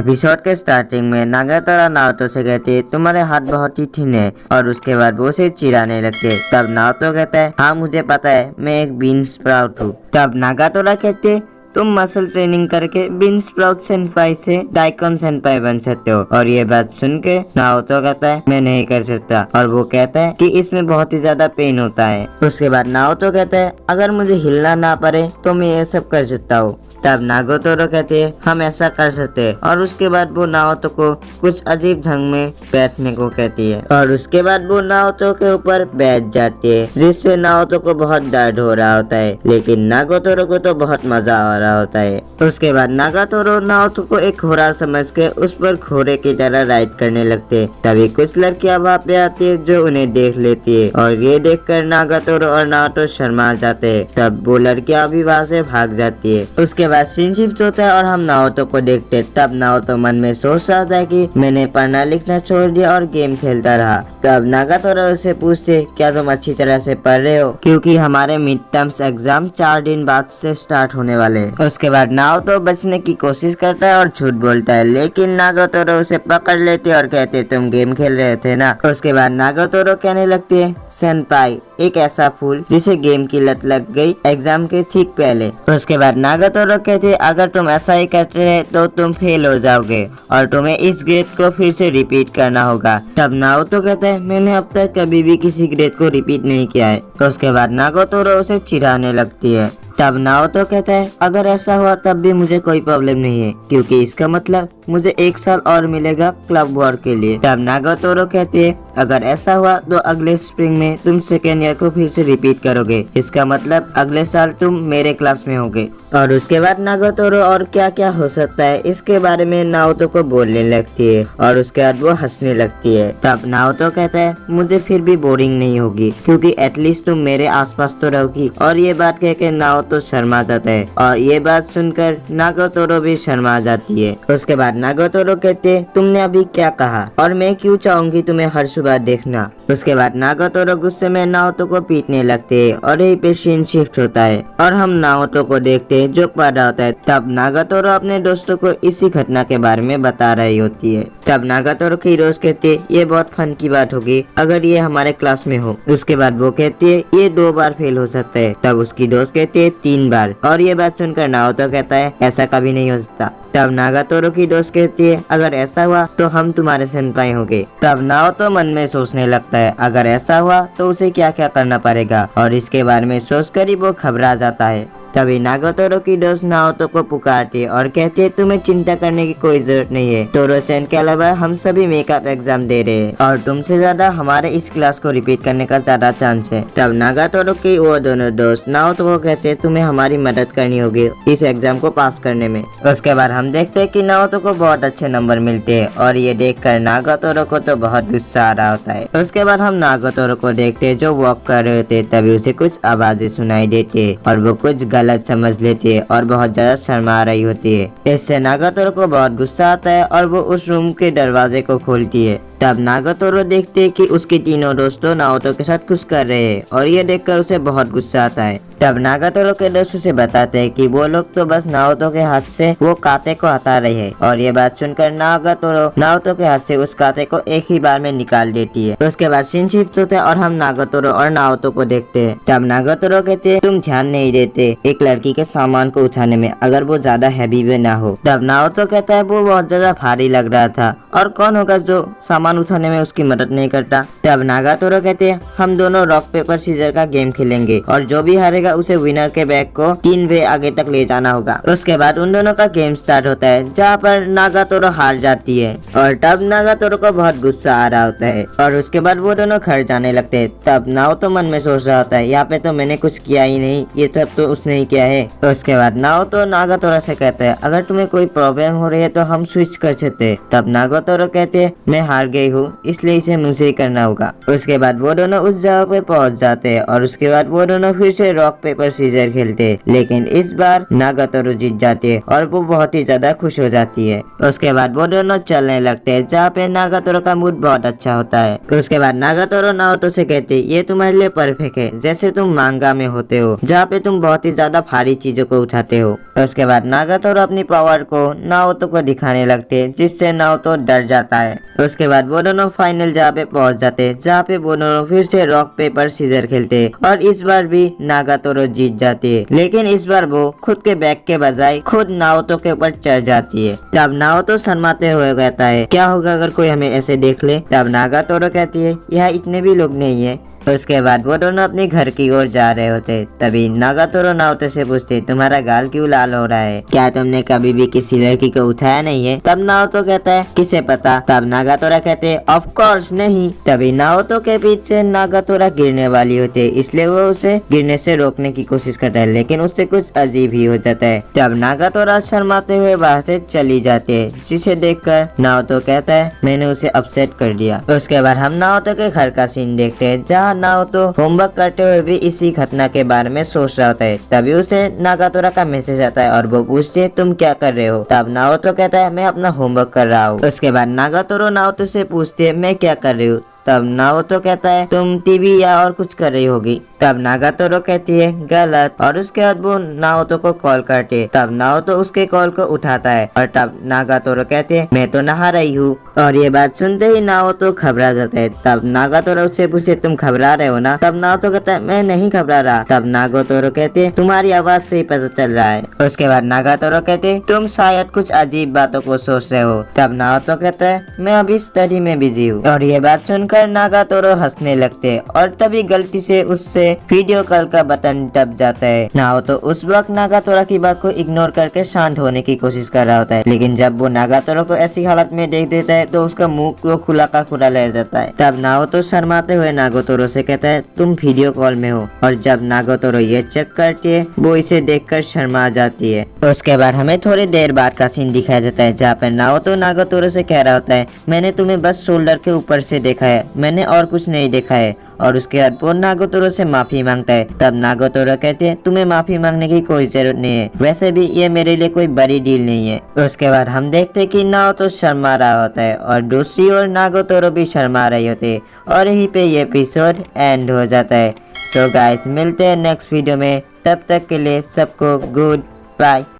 Episode के starting में नागातोरा नाओतो से कहती तुम्हारे हाथ बहुत ही थिन है और उसके बाद वो उसे चिढ़ाने लगते। तब नाओतो कहता है हाँ मुझे पता है मैं एक बीन स्प्राउट हूँ। तब नागातोरा कहते तुम मसल ट्रेनिंग करके बीन स्प्राउट सेंपाई से दाइकोन सेंपाई बन सकते हो। और ये बात सुन के नाओतो कहता है मैं नहीं कर सकता और वो कहता है कि इसमें बहुत ही ज्यादा पेन होता है। उसके बाद नाओतो कहता है अगर मुझे हिलना ना पड़े तो मैं ये सब कर सकता हूँ। तब नागातोरा कहते हैं हम ऐसा कर सकते हैं और उसके बाद वो नाओतो को कुछ अजीब ढंग में बैठने को कहती है और उसके बाद वो नाओतो के ऊपर बैठ जाती है जिससे नाओतो को बहुत दर्द हो रहा होता है लेकिन नागातोरा को तो बहुत मजा आ रहा होता है। उसके बाद नागातोरा नाओतो को एक घोड़ा समझ के उस पर घोड़े की तरह राइड करने लगते। तभी कुछ लड़कियां वहाँ पे आती है जो उन्हें देख लेती है और ये देखकर नागातोरा और नाओतो शर्मा जाते हैं। तब वो लड़कियां भी वहाँ से भाग जाती है। उसके बाद सीन शिफ्ट होता है और हम नाओतो को देखते। तब नाओतो मन में सोच रहा था कि मैंने पढ़ना लिखना छोड़ दिया और गेम खेलता रहा। तब नागातोरा उसे पूछते क्या तुम अच्छी तरह से पढ़ रहे हो क्योंकि हमारे मिड टर्म्स एग्जाम 4 दिन बाद से स्टार्ट होने वाले। उसके बाद नाओतो बचने की कोशिश करता है और झूठ बोलता है लेकिन नागातोरा उसे पकड़ लेते और कहते तुम गेम खेल रहे थे ना। उसके बाद नागातोरा कहने लगते है सेंपाई एक ऐसा फूल जिसे गेम की लत लग गई एग्जाम के ठीक पहले। उसके बाद नागातोरा कहते अगर तुम ऐसा ही करते रहे तो तुम फेल हो जाओगे और तुम्हें इस ग्रेड को फिर से रिपीट करना होगा। तब नाओतो कहता है मैंने अब तक कभी भी किसी ग्रेड को रिपीट नहीं किया है। तो उसके बाद नागातोरा उसे चिढ़ाने लगती है। तब नाओतो कहता है अगर ऐसा हुआ तब भी मुझे कोई प्रॉब्लम नहीं है क्योंकि इसका मतलब मुझे 1 साल और मिलेगा क्लब वॉर के लिए। तब नागातोरा कहते हैं अगर ऐसा हुआ तो अगले स्प्रिंग में तुम सेकेंड ईयर को फिर से रिपीट करोगे, इसका मतलब अगले साल तुम मेरे क्लास में होगे। और उसके बाद नागातोरा और क्या क्या हो सकता है इसके बारे में नाओतो को बोलने लगती है और उसके बाद वो हंसने लगती है। तब नाओतो कहता है मुझे फिर भी बोरिंग नहीं होगी क्योंकि एटलीस्ट तुम मेरे आसपास तो रहोगी। और ये बात कह के नाओतो शर्मा जाता है और ये बात सुनकर नागातोरा भी शर्मा जाती है। उसके बाद नागातोरा कहते तुमने अभी क्या कहा और मैं क्यों चाहूंगी तुम्हें हर सुबह देखना। उसके बाद नागातोरा गुस्से में नाओतो को पीटने लगते हैं और यहीं पे सीन शिफ्ट होता है और हम नाओतो को देखते हैं जो पढ़ रहा होता है। तब नागातोरा अपने दोस्तों को इसी घटना के बारे में बता रही होती है। तब नागातोरा की दोस्त कहते ये बहुत फन की बात होगी अगर ये हमारे क्लास में हो। उसके बाद वो कहती है ये 2 बार फेल हो सकता है। तब उसकी दोस्त कहती है 3 बार और ये बात सुनकर नाओतो कहता है ऐसा कभी नहीं हो सकता। तब नागातोरा की दोस्त कहती है अगर ऐसा हुआ तो हम तुम्हारे सेंपाई होंगे। तब नाओतो मन में सोचने लगता है अगर ऐसा हुआ तो उसे क्या क्या करना पड़ेगा और इसके बारे में सोचकर ही वो घबरा जाता है। तभी नागातोरा की दोस्त नाओतो को पुकारती है और कहती है तुम्हें चिंता करने की कोई जरूरत नहीं है। टोरो-चैन के अलावा हम सभी मेकअप एग्जाम दे रहे हैं और तुमसे ज्यादा हमारे इस क्लास को रिपीट करने का ज्यादा चांस है। तब नागातोरा की वो दोनों दोस्त नाओतो को कहते हैं तुम्हें हमारी मदद करनी होगी इस एग्जाम को पास करने में। उसके बाद हम देखते हैं कि नाओतो को बहुत अच्छे नंबर मिलते हैं और ये देखकर नागातोरा को तो बहुत गुस्सा आ रहा होता है। उसके बाद हम नागातोरा को देखते हैं जो वॉक कर रहे होते तभी उसे कुछ आवाजें सुनाई देती है और वो कुछ गलत समझ लेती है और बहुत ज्यादा शर्मा रही होती है। इससे नागातोरा को बहुत गुस्सा आता है और वो उस रूम के दरवाजे को खोलती है। तब नागातोरा देखते है कि उसके तीनों दोस्तों नाओतो के साथ कुछ कर रहे हैं और ये देखकर उसे बहुत गुस्सा आता है। तब नागातोरा के दोस्त उसे बताते हैं कि वो लोग तो बस नाओतो के हाथ से वो काते को हटा रहे हैं और ये बात सुनकर नागातोरा नाओतो के हाथ से उस काते को एक ही बार में निकाल देती है। उसके बाद सीन शिफ्ट होता है और हम नागातोरा और नाओतो को देखते हैं। तब नागातोरा कहते हैं तुम ध्यान नहीं देते एक लड़की के सामान को उठाने में अगर वो ज्यादा हैवी भी ना हो। तब नाओतो कहता है वो बहुत ज्यादा भारी लग रहा था और कौन होगा जो सामान उठाने में उसकी मदद नहीं करता। तब नागातोरा कहते हैं हम दोनों रॉक पेपर सीजर का गेम खेलेंगे और जो भी हारेगा उसे विनर के बैग को 3 वे आगे तक ले जाना होगा। उसके बाद उन दोनों का गेम स्टार्ट होता है जहाँ पर नागातोरा हार जाती है और तब नागातोरा को बहुत गुस्सा आ रहा होता है और उसके बाद वो दोनों घर जाने लगते हैं। तब नाओतो मन में सोच रहा होता है यहाँ पे तो मैंने कुछ किया ही नहीं, ये सब तो उसने ही किया है। उसके बाद नाओतो नागातोरा से कहता है अगर तुम्हें कोई प्रॉब्लम हो रही है तो हम स्विच कर सकते हैं। तब नागातोरा कहते हैं मैं हार गई गई हूँ इसलिए इसे मुझसे ही करना होगा। उसके बाद वो दोनों उस जगह पे पहुंच जाते हैं और उसके बाद वो दोनों फिर से रॉक पेपर सीजर खेलते हैं, लेकिन इस बार नागातोरो जीत जाती है और वो बहुत ही ज्यादा खुश हो जाती है। उसके बाद वो दोनों चलने लगते हैं जहाँ पे नागातोरो का मूड बहुत अच्छा होता है। उसके बाद नागातोरो नाओतो से कहते ये तुम्हारे लिए परफेक्ट है, जैसे तुम मांगा में होते हो जहाँ पे तुम बहुत ही ज्यादा भारी चीजों को उठाते हो। उसके बाद नागातोरो अपनी पावर को नाओतो को दिखाने लगते हैं जिससे नाओतो डर जाता है। उसके बाद वो दोनों फाइनल जहाँ पे पहुंच जाते हैं जहाँ पे वो दोनों फिर से रॉक पेपर सीजर खेलते हैं और इस बार भी नागातोरो जीत जाती है, लेकिन इस बार वो खुद के बैग के बजाय खुद नाओतो के ऊपर चढ़ जाती है। तब नाओतो शर्माते हुए कहता है क्या होगा अगर कोई हमें ऐसे देख ले। तब नागातोरो कहती है यहाँ इतने भी लोग नहीं है। उसके बाद वो दोनों अपने घर की ओर जा रहे होते, तभी नागातोरो नाओतो से पूछते तुम्हारा गाल क्यों लाल हो रहा है, क्या तुमने कभी भी किसी लड़की को उठाया नहीं है। तब नाओतो कहता है किसे पता। तब नागातोरा कहते ऑफ कोर्स नहीं। तभी नाओतो के पीछे नागातोरा गिरने वाली होती है, इसलिए वो उसे गिरने से रोकने की कोशिश करता है, लेकिन उससे कुछ अजीब ही हो जाता है। तब नागातोरा शर्माते हुए वहाँ से चली जाती है, जिसे देखकर नाओतो कहता है मैंने उसे अपसेट कर दिया। उसके बाद हम नाओतो के घर का सीन देखते हैं जहाँ नाओतो होमवर्क करते हुए भी इसी घटना के बारे में सोच रहा होता है। तभी उसे नागातोरा का मैसेज आता है और वो पूछते है तुम क्या कर रहे हो। तब नाओतो कहता है मैं अपना होमवर्क कर रहा हूँ। उसके बाद नागातोरो नाओतो से पूछती है मैं क्या कर रही हूँ। तब नाओतो कहता है तुम टीवी या और कुछ कर रही होगी। तब नागातोरो कहती है गलत और उसके बाद वो नाओतो को कॉल करते। तब नाओतो उसके कॉल को उठाता है और तब नागातोरो कहते हैं मैं तो नहा रही हूँ। और ये बात सुनते ही नाओतो घबरा जाता है। तब नागातोरो उससे पूछे तुम घबरा रहे हो ना। तब नाओतो कहता है मैं नहीं घबरा रहा। तब नागातोरो कहते हैं तुम्हारी आवाज से ही पता चल रहा है। उसके बाद नागातोरो कहते हैं तुम शायद कुछ अजीब बातों को सोच रहे हो। तब नाओतो कहता है मैं अभी स्टडी में बिजी हूँ। और ये बात सुनकर नागातोरो हंसने लगते हैं और तभी गलती से उससे वीडियो कॉल का बटन दब जाता है। नाओतो उस वक्त नागातोरा की बात को इग्नोर करके शांत होने की कोशिश कर रहा होता है, लेकिन जब वो नागातोरो को ऐसी हालत में देख देता है तो उसका मुंह को खुला का खुला रह जाता है। तब नाओतो शर्माते हुए नागातोरो से कहता है तुम वीडियो कॉल में हो। और जब नागातोरो ये चेक करती है वो इसे देखकर शर्मा जाती है। उसके बाद हमें थोड़ी देर बाद का सीन दिखाया जाता है जहाँ पर नाओतो नागातोरो से कह रहा होता है मैंने तुम्हें बस शोल्डर के ऊपर से देखा है, मैंने और कुछ नहीं देखा है। और उसके बाद वो नागातोरो से माफी मांगता है। तब नागातोरो कहते हैं तुम्हें माफी मांगने की कोई जरूरत नहीं है, वैसे भी ये मेरे लिए कोई बड़ी डील नहीं है। उसके बाद हम देखते हैं कि नाओतो शर्मा रहा होता है और दूसरी ओर नागातोरो भी शर्मा रही होती है और यहीं पे ये एपिसोड एंड हो जाता है। तो गाइस मिलते हैं नेक्स्ट वीडियो में, तब तक के लिए सबको गुड बाय।